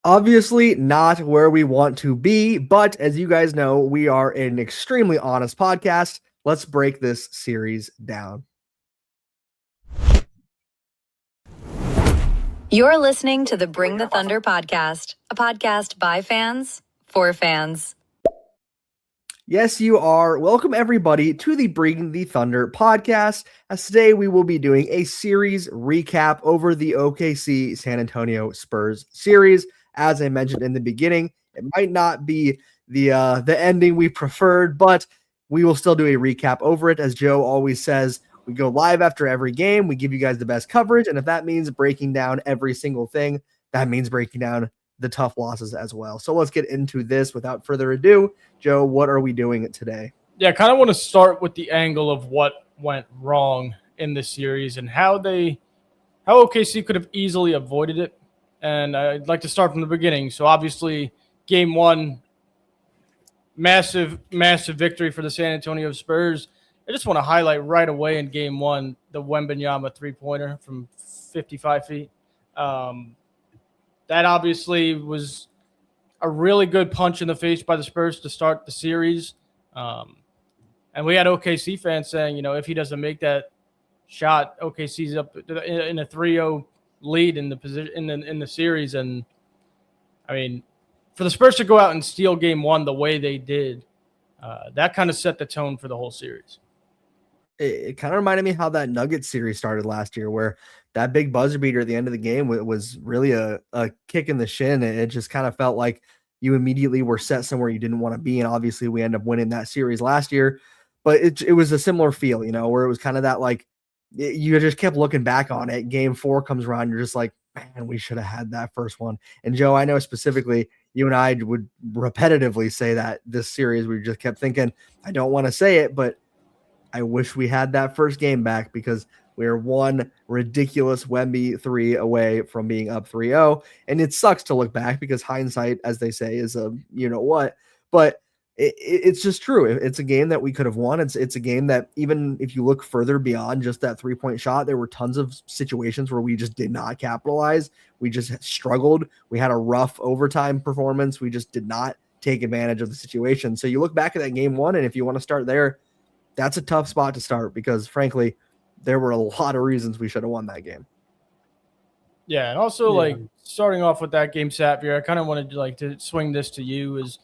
Obviously not where we want to be, but as you guys know, we are an extremely honest podcast. Let's break this series down. You're listening to the Bring the Thunder podcast, a podcast by fans for fans. Yes, you are. Welcome, everybody, to the Bring the Thunder podcast. As today we will be doing a series recap over the OKC San Antonio Spurs series. As I mentioned in the beginning, it might not be the ending we preferred, but we will still do a recap over it. As Joe always says, we go live after every game. We give you guys the best coverage, and if that means breaking down every single thing, that means breaking down the tough losses as well. So let's get into this without further ado. Joe, what are we doing today? Yeah, I kind of want to start with the angle of what went wrong in this series and how OKC could have easily avoided it. And I'd like to start from the beginning. So obviously, game one, massive victory for the San Antonio Spurs. I just want to highlight right away in game one the Wembanyama three-pointer from 55 feet. That obviously was a really good punch in the face by the Spurs to start the series. And we had OKC fans saying, if he doesn't make that shot, OKC's up in a 3-0 lead in the position in the series. And I mean, for the Spurs to go out and steal game one the way they did, that kind of set the tone for the whole series. It kind of reminded me how that Nuggets series started last year, where that big buzzer beater at the end of the game was really a kick in the shin. It just kind of felt like you immediately were set somewhere you didn't want to be. And obviously we ended up winning that series last year, but it was a similar feel, where it was kind of that, like, you just kept looking back on it. Game 4 comes around. You're just like, man, we should have had that first one. And Joe, I know specifically you and I would repetitively say that this series, we just kept thinking, I don't want to say it, but I wish we had that first game back, because we're one ridiculous Wemby 3 away from being up 3-0. And it sucks to look back, because hindsight, as they say, is a what. But it's just true. It's a game that we could have won. It's a game that, even if you look further beyond just that 3-point shot, there were tons of situations where we just did not capitalize. We just struggled. We had a rough overtime performance. We just did not take advantage of the situation. So you look back at that game one, and if you want to start there, that's a tough spot to start, because frankly, there were a lot of reasons we should have won that game. Yeah, and also starting off with that game, Satvir, I kind of wanted to swing this to you. Is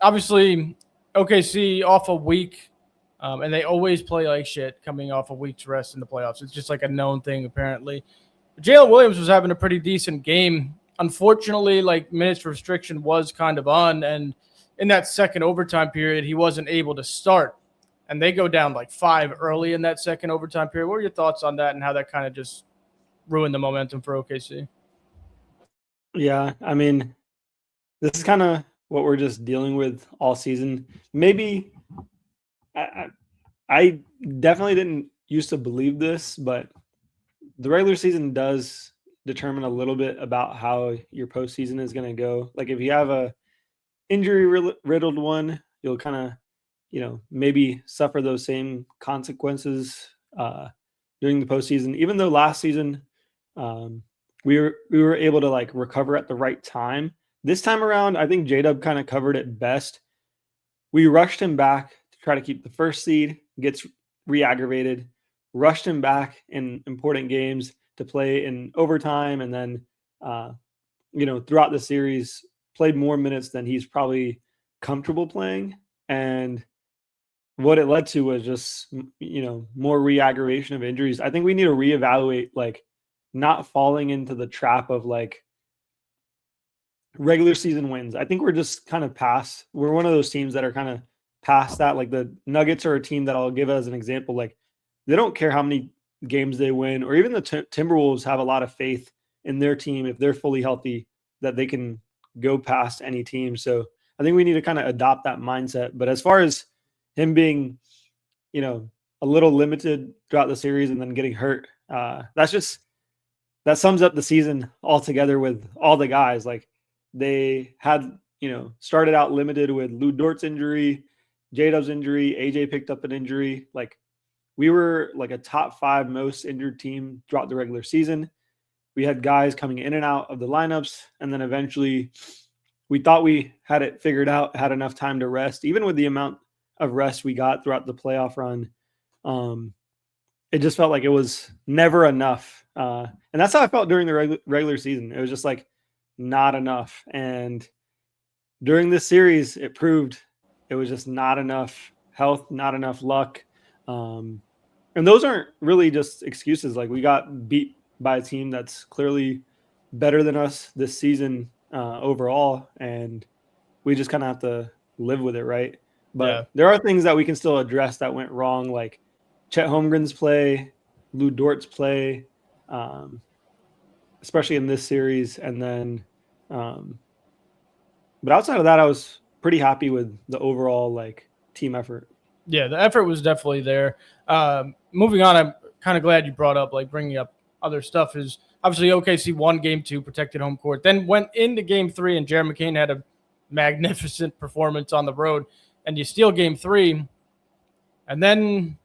obviously OKC off a week, and they always play like shit coming off a week's rest in the playoffs. It's just like a known thing apparently. Jalen Williams was having a pretty decent game. Unfortunately, minutes restriction was kind of on, and in that second overtime period, he wasn't able to start. And they go down 5 early in that second overtime period. What were your thoughts on that, and how that kind of just ruined the momentum for OKC? Yeah, I mean, this is kind of what we're just dealing with all season. Maybe I definitely didn't used to believe this, but the regular season does determine a little bit about how your postseason is going to go. Like, if you have a injury-riddled one, you'll kind of maybe suffer those same consequences during the postseason. Even though last season we were able to recover at the right time, this time around I think J-Dub kind of covered it best. We rushed him back to try to keep the first seed, gets re-aggravated, rushed him back in important games to play in overtime, and then throughout the series played more minutes than he's probably comfortable playing. And what it led to was just, more re-aggravation of injuries. I think we need to reevaluate, not falling into the trap of regular season wins. I think we're just kind of past. We're one of those teams that are kind of past that. The Nuggets are a team that I'll give as an example. They don't care how many games they win, or even the Timberwolves have a lot of faith in their team, if they're fully healthy, that they can go past any team. So I think we need to kind of adopt that mindset. But as far as him being, a little limited throughout the series and then getting hurt, that sums up the season altogether with all the guys. They had, started out limited with Lou Dort's injury, J-Dub's injury, AJ picked up an injury. We were a top 5 most injured team throughout the regular season. we had guys coming in and out of the lineups, and then eventually we thought we had it figured out, had enough time to rest. Even with the amount of rest we got throughout the playoff run, it just felt like it was never enough. And that's how I felt during the regular season. It was just like not enough. And during this series, it proved it was just not enough health, not enough luck. And those aren't really just excuses. Like, we got beat by a team that's clearly better than us this season overall, and we just kind of have to live with it, right? But there are things that we can still address that went wrong, like Chet Holmgren's play, Lou Dort's play, especially in this series. And then, but outside of that, I was pretty happy with the overall like team effort. Yeah, the effort was definitely there. Moving on, I'm kind of glad you brought up like bringing up other stuff. Is obviously OKC won game 2, protected home court, then went into game 3, and Jared McCain had a magnificent performance on the road, and you steal game 3, and then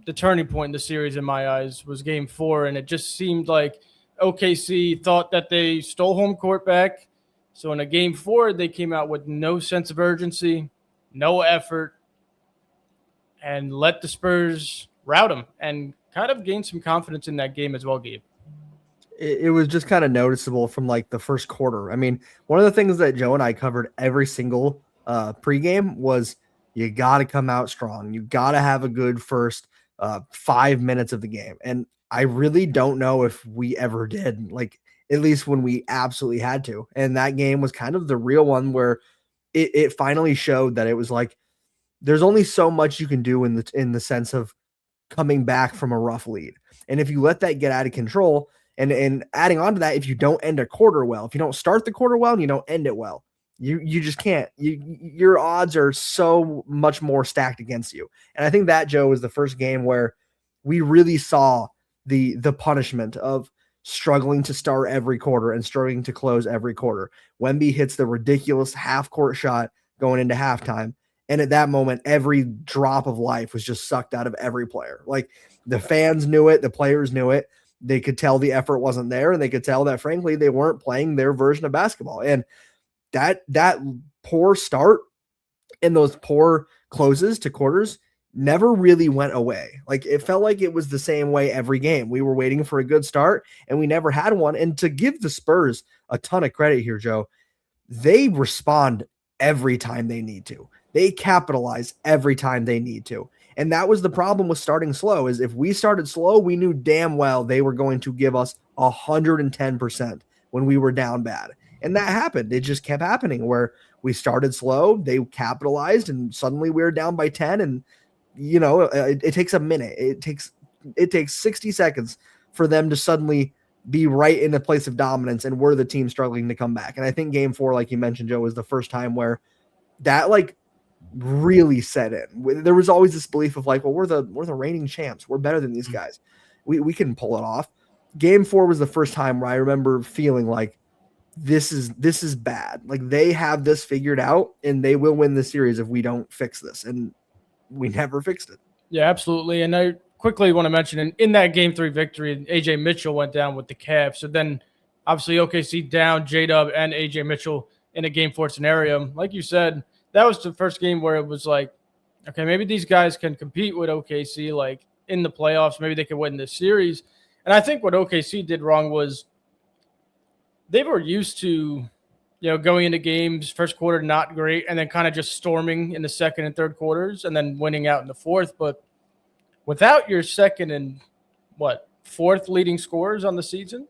the turning point in the series in my eyes was game 4, and it just seemed like OKC thought that they stole home court back. So in a game 4, they came out with no sense of urgency, no effort, and let the Spurs rout them and kind of gain some confidence in that game as well, Gabe. It was just kind of noticeable from like the first quarter. I mean, one of the things that Joe and I covered every single pregame was you got to come out strong. You got to have a good first 5 minutes of the game. And I really don't know if we ever did, like, at least when we absolutely had to. And that game was kind of the real one where it finally showed that it was like, there's only so much you can do in the sense of coming back from a rough lead. And if you let that get out of control, and adding on to that, if you don't end a quarter well, if you don't start the quarter well and you don't end it well, you just can't. Your odds are so much more stacked against you. And I think that, Joe, was the first game where we really saw the punishment of struggling to start every quarter and struggling to close every quarter. Wemby hits the ridiculous half-court shot going into halftime. And at that moment, every drop of life was just sucked out of every player. Like, the fans knew it. The players knew it. They could tell the effort wasn't there, and they could tell that, frankly, they weren't playing their version of basketball. And that poor start and those poor closes to quarters never really went away. Like, it felt like it was the same way every game. We were waiting for a good start, and we never had one. And to give the Spurs a ton of credit here, Joe, they respond every time they need to. They capitalize every time they need to. And that was the problem with starting slow, is if we started slow, we knew damn well they were going to give us 110% when we were down bad. And that happened. It just kept happening where we started slow, they capitalized, and suddenly we were down by 10. And, you know, it takes a minute. It takes 60 seconds for them to suddenly be right in a place of dominance, and we're the team struggling to come back. And I think game 4, like you mentioned, Joe, was the first time where that, like, really set in. There was always this belief of like, well, we're the reigning champs. We're better than these guys. We can pull it off. Game 4 was the first time where I remember feeling like this is bad. Like, they have this figured out, and they will win the series if we don't fix this. And we never fixed it. Yeah, absolutely. And I quickly want to mention in that game 3 victory, AJ Mitchell went down with the calf. So then obviously OKC down J-Dub and AJ Mitchell in a game 4 scenario. Like you said, that was the first game where it was like, okay, maybe these guys can compete with OKC, like in the playoffs. Maybe they can win this series. And I think what OKC did wrong was they were used to, you know, going into games, first quarter not great, and then kind of just storming in the second and third quarters and then winning out in the fourth. But without your second and fourth leading scorers on the season,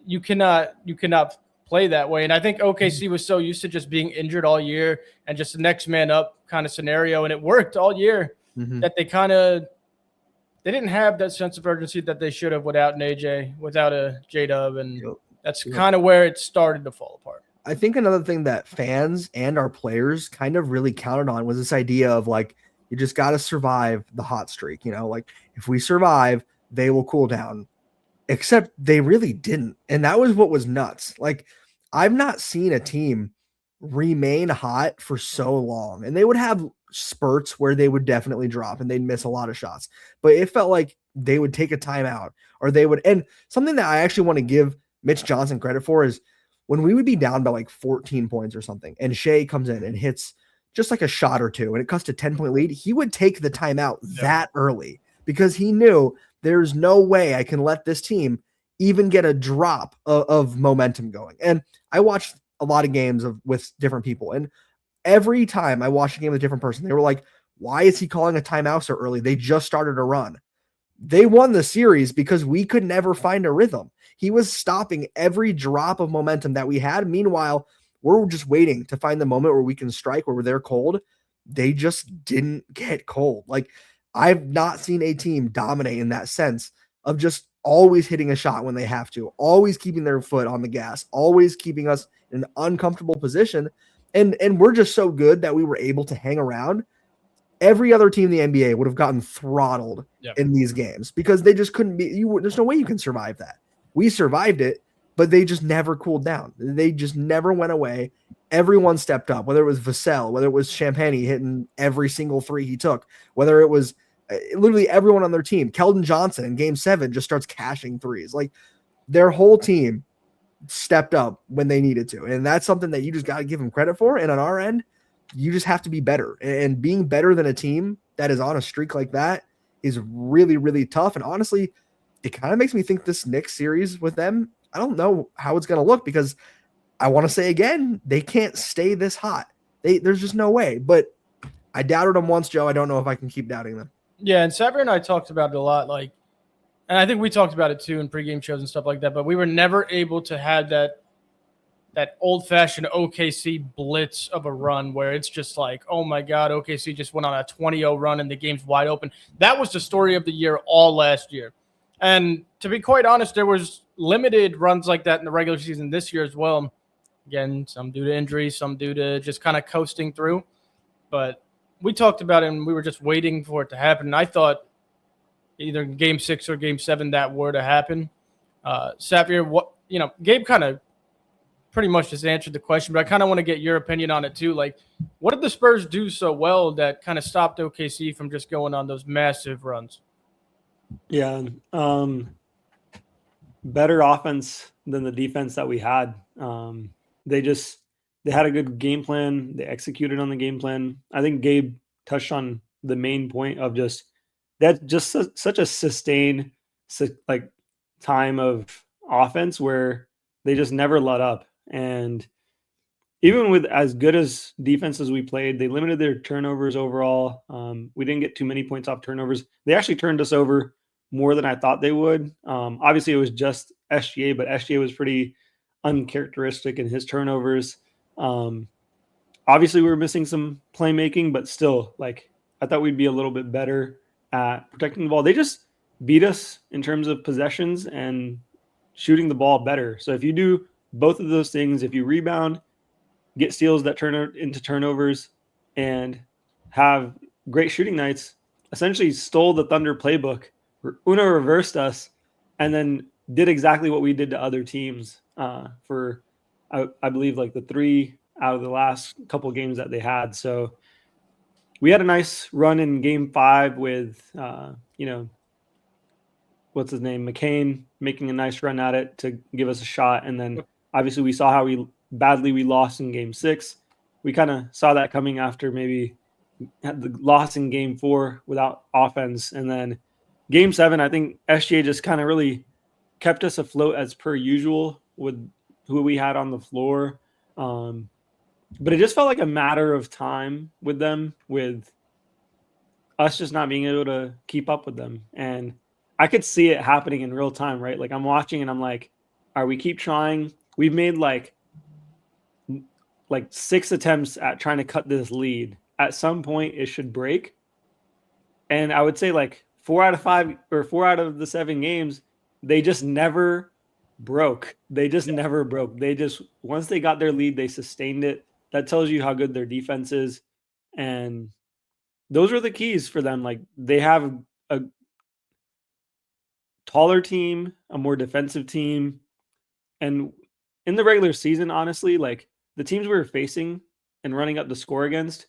you cannot play that way. And I think OKC was so used to just being injured all year and just the next man up kind of scenario, and it worked all year, that they didn't have that sense of urgency that they should have without an AJ, without a J-Dub, and that's kind of where it started to fall apart. I think another thing that fans and our players kind of really counted on was this idea of like, you just got to survive the hot streak. You know, like, if we survive, they will cool down. Except they really didn't. And that was what was nuts. Like, I've not seen a team remain hot for so long. And they would have spurts where they would definitely drop and they'd miss a lot of shots. But it felt like they would take a timeout, or they would. And something that I actually want to give Mitch Johnson credit for is when we would be down by like 14 points or something, and Shai comes in and hits just like a shot or two, and it cuts to 10-point lead, he would take the timeout that early because he knew there's no way I can let this team even get a drop of momentum going. And I watched a lot of games with different people, and every time I watched a game with a different person, they were like, why is he calling a timeout so early? They just started a run. They won the series because we could never find a rhythm. He was stopping every drop of momentum that we had. Meanwhile, we're just waiting to find the moment where we can strike, where they're cold. They just didn't get cold. Like, I've not seen a team dominate in that sense of just always hitting a shot when they have to, always keeping their foot on the gas, always keeping us in an uncomfortable position. And we're just so good that we were able to hang around. Every other team in the NBA would have gotten throttled in these games because they just couldn't be. There's no way you can survive that. We survived it, but they just never cooled down. They just never went away. Everyone stepped up, whether it was Vassell, whether it was Champagne hitting every single three he took, whether it was literally everyone on their team. Keldon Johnson in Game 7 just starts cashing threes. Like, their whole team stepped up when they needed to. And that's something that you just got to give them credit for. And on our end, you just have to be better. And being better than a team that is on a streak like that is really, really tough. And honestly, it kind of makes me think this next series with them, I don't know how it's going to look, because I want to say again, they can't stay this hot. There's just no way. But I doubted them once, Joe. I don't know if I can keep doubting them. Yeah, and Satvir and I talked about it a lot. Like, and I think we talked about it too in pregame shows and stuff like that. But we were never able to have that old-fashioned OKC blitz of a run where it's just like, oh my God, OKC just went on a 20-0 run and the game's wide open. That was the story of the year all last year. And to be quite honest, there was limited runs like that in the regular season this year as well. Again, some due to injuries, some due to just kind of coasting through. But we talked about it, and we were just waiting for it to happen. And I thought either in Game 6 or Game 7 that were to happen. Satvir, Gabe kind of pretty much just answered the question, but I kind of want to get your opinion on it too. Like, what did the Spurs do so well that kind of stopped OKC from just going on those massive runs? Yeah. Better offense than the defense that we had. They had a good game plan. They executed on the game plan. I think Gabe touched on the main point of such a sustained time of offense where they just never let up. And even with as good as defense as we played, they limited their turnovers overall. We didn't get too many points off turnovers. They actually turned us over more than I thought they would. Obviously, it was just SGA, but SGA was pretty uncharacteristic in his turnovers. Obviously, we were missing some playmaking, but still, I thought we'd be a little bit better at protecting the ball. They just beat us in terms of possessions and shooting the ball better. So if you do both of those things, if you rebound, get steals that turn into turnovers, and have great shooting nights, essentially stole the Thunder playbook. Uno reversed us and then did exactly what we did to other teams for, I believe, the 3 out of the last couple games that they had. So we had a nice run in Game 5 with, what's his name, McCain, making a nice run at it to give us a shot. And then obviously we saw how badly we lost in Game 6. We kind of saw that coming after maybe had the loss in Game 4 without offense. And then Game 7, I think SGA just kind of really kept us afloat as per usual with who we had on the floor. But it just felt like a matter of time with them, with us just not being able to keep up with them. And I could see it happening in real time, right? I'm watching and I'm like, all right, we keep trying. We've made like 6 attempts at trying to cut this lead. At some point it should break. And I would say 4 out of 5 or 4 out of the 7 games, they just never broke. They just never broke. They just, once they got their lead, they sustained it. That tells you how good their defense is. And those are the keys for them. They have a taller team, a more defensive team. And in the regular season, honestly, the teams we were facing and running up the score against,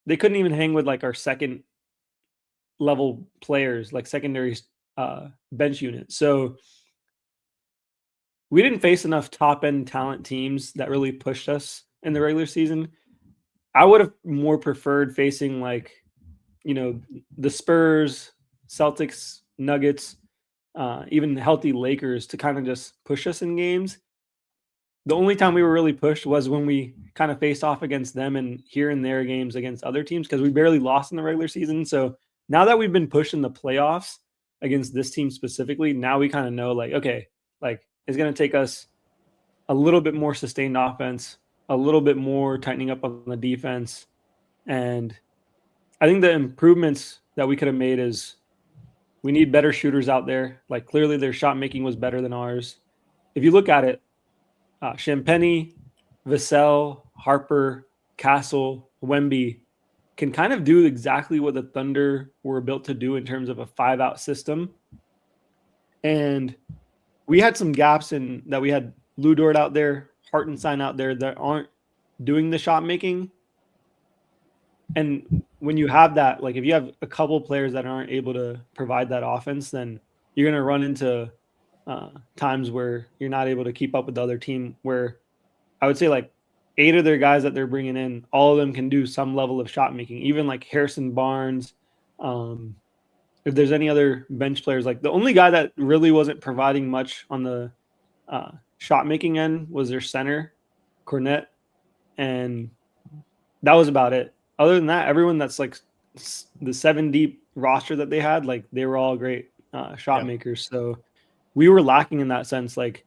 they couldn't even hang with our second level players, secondary bench unit. So we didn't face enough top-end talent teams that really pushed us in the regular season. I would have more preferred facing like, the Spurs, Celtics, Nuggets, even healthy Lakers to kind of just push us in games. The only time we were really pushed was when we kind of faced off against them and here and there games against other teams, because we barely lost in the regular season. So now that we've been pushed in the playoffs against this team specifically, now we kind of know like, okay, like it's going to take us a little bit more sustained offense, a little bit more tightening up on the defense. And I think the improvements that we could have made is we need better shooters out there. Like clearly their shot making was better than ours. If you look at it, Champagny, Vassell, Harper, Castle, Wemby can kind of do exactly what the Thunder were built to do in terms of a 5-out system. And we had some gaps in that. We had Lou Dort out there, Hartenstein out there that aren't doing the shot making. And when you have that, like if you have a couple players that aren't able to provide that offense, then you're going to run into times where you're not able to keep up with the other team, where I would say like 8 of their guys that they're bringing in, all of them can do some level of shot making, even like Harrison Barnes. If there's any other bench players, like the only guy that really wasn't providing much on the shot making end was their center, Cornette. And that was about it. Other than that, everyone that's like the 7 deep roster that they had, like they were all great shot makers. So we were lacking in that sense. Like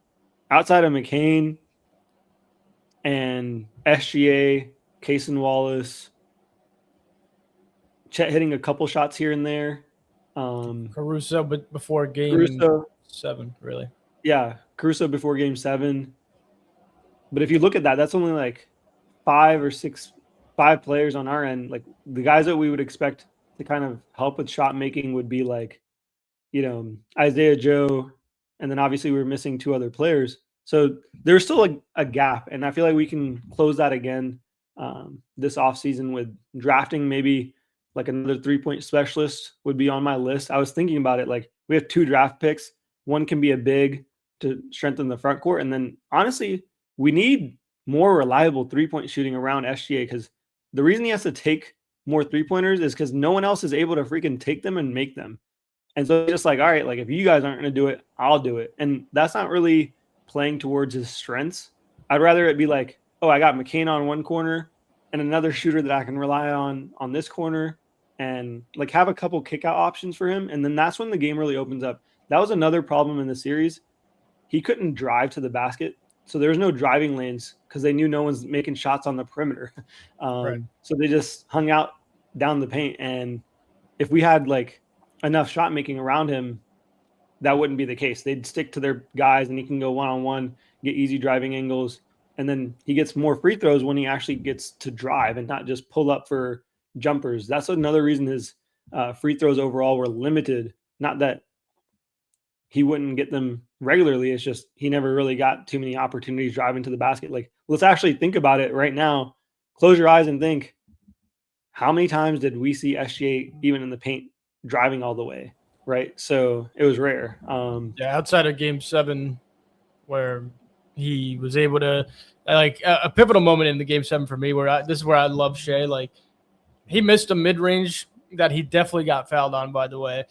outside of McCain and SGA, Cason Wallace, Chet hitting a couple shots here and there. Caruso, but before game Caruso, 7, really. Yeah, Caruso before game 7. But if you look at that, that's only like 5 players on our end. Like the guys that we would expect to kind of help with shot making would be like, Isaiah Joe, and then obviously we were missing 2 other players. So there's still a gap, and I feel like we can close that again this offseason with drafting. Maybe like another 3-point specialist would be on my list. I was thinking about it. Like we have 2 draft picks. One can be a big to strengthen the front court. And then honestly, we need more reliable 3-point shooting around SGA, because the reason he has to take more 3-pointers is because no one else is able to freaking take them and make them. And so just like, all right, like if you guys aren't going to do it, I'll do it. And that's not really playing towards his strengths. I'd rather it be like, oh, I got McCain on one corner and another shooter that I can rely on this corner, and like have a couple kick out options for him. And then that's when the game really opens up. That was another problem in the series. He couldn't drive to the basket. So there was no driving lanes because they knew no one's making shots on the perimeter. Right. So they just hung out down the paint. And if we had like enough shot making around him, that wouldn't be the case. They'd stick to their guys and he can go one-on-one, get easy driving angles. And then he gets more free throws when he actually gets to drive and not just pull up for jumpers. That's another reason his free throws overall were limited. Not that he wouldn't get them regularly. It's just he never really got too many opportunities driving to the basket. Like, let's actually think about it right now. Close your eyes and think, how many times did we see SGA even in the paint driving all the way? Right. So it was rare. Outside of game 7, where he was able to, like, a pivotal moment in the game 7 for me, where this is where I love Shai. Like, he missed a mid-range that he definitely got fouled on, by the way.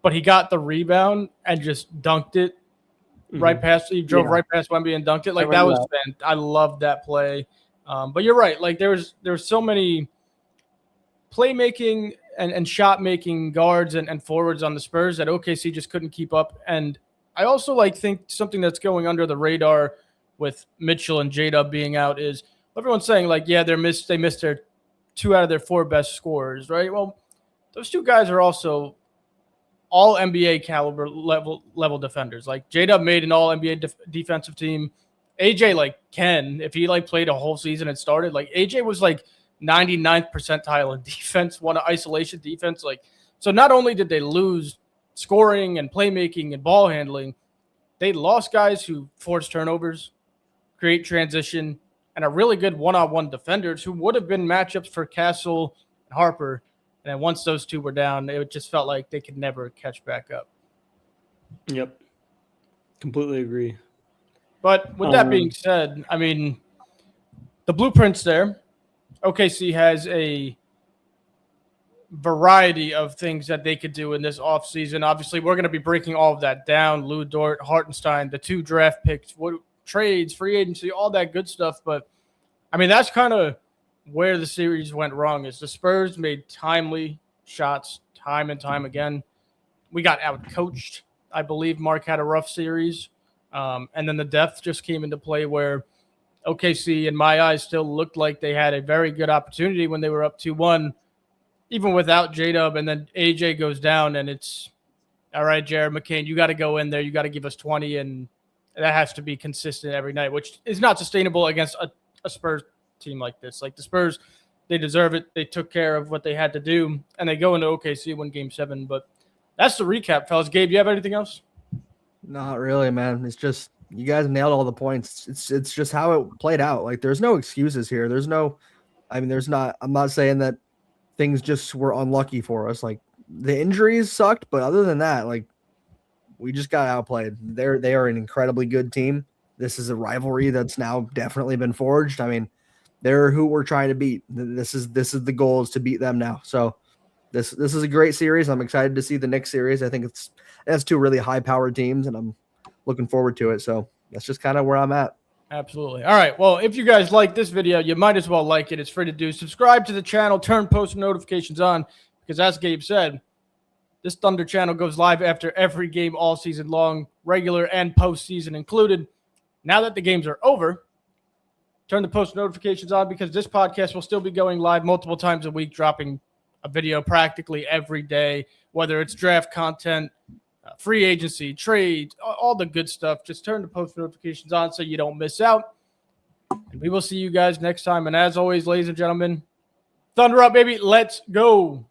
But he got the rebound and just dunked it right past. He drove right past Wemby and dunked it. Like, that was I loved that play. But you're right. Like, there's so many playmaking and shot making guards and forwards on the Spurs that OKC just couldn't keep up. And I also think something that's going under the radar with Mitchell and J-Dub being out is everyone's saying they missed their 2 out of their 4 best scorers, right? Well, those 2 guys are also all NBA caliber level defenders. Like, J-Dub made an all NBA defensive team. AJ can, if he played a whole season and started, AJ was 99th percentile in defense, won an isolation defense. So not only did they lose scoring and playmaking and ball handling, they lost guys who force turnovers, create transition, and are really good one-on-one defenders who would have been matchups for Castle and Harper. And then once those two were down, it just felt like they could never catch back up. Yep. Completely agree. But with that being said, I mean, the blueprint's there. OKC has a variety of things that they could do in this offseason. Obviously, we're going to be breaking all of that down. Lou Dort, Hartenstein, the 2 draft picks, trades, free agency, all that good stuff. But, I mean, that's kind of where the series went wrong is the Spurs made timely shots time and time again. We got out-coached. I believe Mark had a rough series. And then the depth just came into play where OKC, in my eyes, still looked like they had a very good opportunity when they were up 2-1, even without J-Dub. And then AJ goes down, and it's, all right, Jared McCain, you got to go in there. You got to give us 20, and that has to be consistent every night, which is not sustainable against a Spurs team like this. Like the Spurs, they deserve it. They took care of what they had to do, and they go into OKC, win Game 7. But that's the recap, fellas. Gabe, you have anything else? Not really, man. It's just you guys nailed all the points. It's just how it played out. Like there's no excuses here. There's not. I'm not saying that things just were unlucky for us. Like the injuries sucked, but other than that, like we just got outplayed. They are an incredibly good team. This is a rivalry that's now definitely been forged. I mean, they're who we're trying to beat. This is the goal is to beat them now. So this is a great series. I'm excited to see the next series. I think that's 2 really high-powered teams, and I'm looking forward to it. So that's just kind of where I'm at. Absolutely. All right. Well, if you guys like this video, you might as well like it. It's free to do. Subscribe to the channel. Turn post notifications on because, as Gabe said, this Thunder channel goes live after every game all season long, regular and postseason included. Now that the games are over, turn the post notifications on because this podcast will still be going live multiple times a week, dropping a video practically every day, whether it's draft content, free agency, trades, all the good stuff. Just turn the post notifications on so you don't miss out. And we will see you guys next time. And as always, ladies and gentlemen, Thunder up, baby. Let's go.